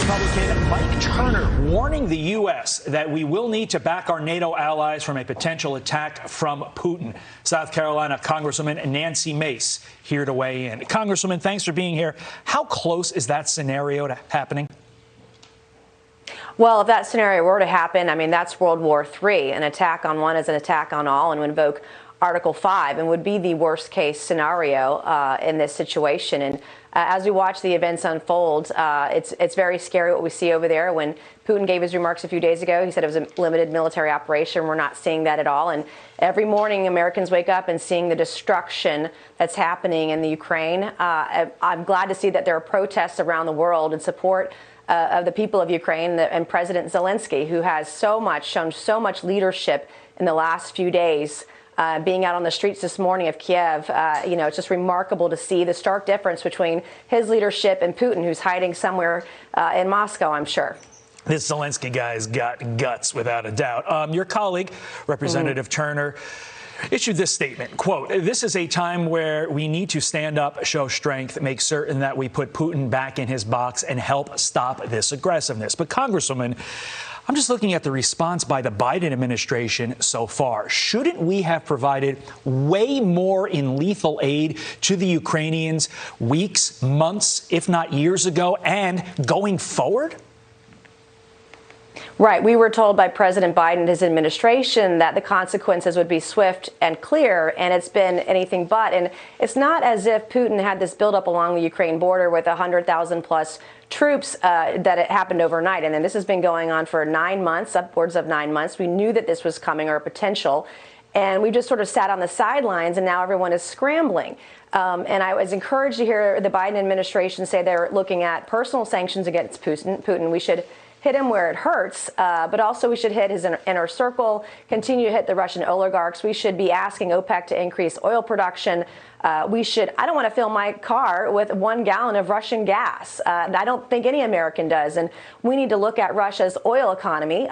Republican Mike Turner warning the U.S. that we will need to back our NATO allies from a potential attack from Putin. South Carolina Congresswoman Nancy Mace here to weigh in. Congresswoman, thanks for being here. How close is that scenario to happening? Well, if that scenario were to happen, I mean, that's World War III. An attack on one is an attack on all, and would invoke Article 5 and would be the worst case scenario in this situation. And as we watch the events unfold, it's very scary what we see over there. When Putin gave his remarks a few days ago, he said it was a limited military operation. We're not seeing that at all. And every morning, Americans wake up and seeing the destruction that's happening in the Ukraine. I'm glad to see that there are protests around the world in support of the people of Ukraine and President Zelensky, who has shown so much leadership in the last few days. Being out on the streets this morning of Kiev, it's just remarkable to see the stark difference between his leadership and Putin, who's hiding somewhere in Moscow, I'm sure. This Zelensky guy's got guts, without a doubt. Your colleague, Representative Turner, issued this statement, quote, "This is a time where we need to stand up, show strength, make certain that we put Putin back in his box and help stop this aggressiveness." But Congresswoman, I'm just looking at the response by the Biden administration so far. Shouldn't we have provided way more in lethal aid to the Ukrainians weeks, months, if not years ago, and going forward? Right. We were told by President Biden and his administration that the consequences would be swift and clear, and it's been anything but. And it's not as if Putin had this buildup along the Ukraine border with 100,000 plus troops that it happened overnight. And then this has been going on for 9 months, upwards of 9 months. We knew that this was coming, or potential. And we just sort of sat on the sidelines, and now everyone is scrambling. And I was encouraged to hear the Biden administration say they're looking at personal sanctions against Putin. We should hit him where it hurts, but also we should hit his inner circle, continue to hit the Russian oligarchs. We should be asking OPEC to increase oil production. I don't want to fill my car with 1 gallon of Russian gas. I don't think any American does. And we need to look at Russia's oil economy.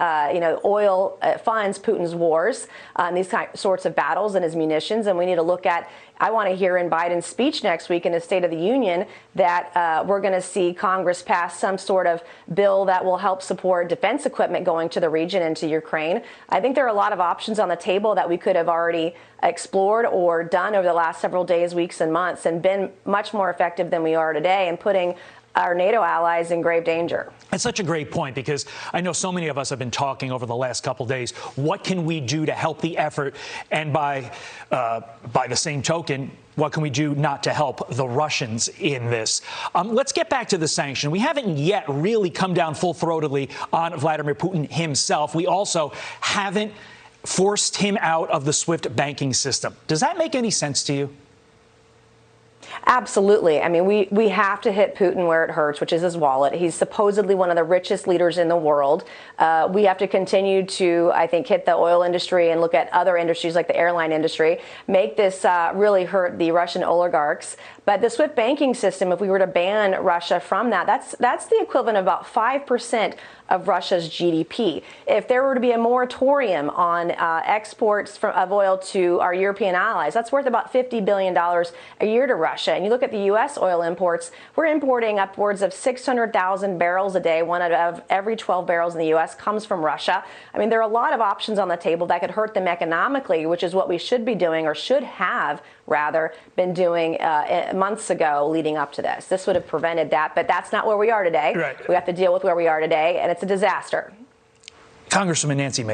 Oil funds Putin's wars and these sorts of battles and his munitions. And we need to look at, I want to hear in Biden's speech next week in the State of the Union that we're going to see Congress pass some sort of bill that will help support defense equipment going to the region and to Ukraine. I think there are a lot of options on the table that we could have already explored or done over the last several days, weeks, and months, and been much more effective than we are today in putting our NATO allies in grave danger. It's such a great point, because I know so many of us have been talking over the last couple of days. What can we do to help the effort? And by the same token, what can we do not to help the Russians in this? Let's get back to the sanction. We haven't yet really come down full-throatedly on Vladimir Putin himself. We also haven't forced him out of the SWIFT banking system. Does that make any sense to you? Absolutely. I mean, we have to hit Putin where it hurts, which is his wallet. He's supposedly one of the richest leaders in the world. We have to continue to, I think, hit the oil industry and look at other industries like the airline industry, make this really hurt the Russian oligarchs. But the SWIFT banking system, if we were to ban Russia from that, that's the equivalent of about 5% of Russia's GDP. If there were to be a moratorium on exports of oil to our European allies, that's worth about $50 billion a year to Russia. And you look at the U.S. oil imports, we're importing upwards of 600,000 barrels a day. 1 out of every 12 barrels in the U.S. comes from Russia. I mean, there are a lot of options on the table that could hurt them economically, which is what we should be doing, or should have, rather, been doing months ago leading up to this. This would have prevented that, but that's not where we are today. Right. We have to deal with where we are today, and it's a disaster. Congresswoman Nancy Mace.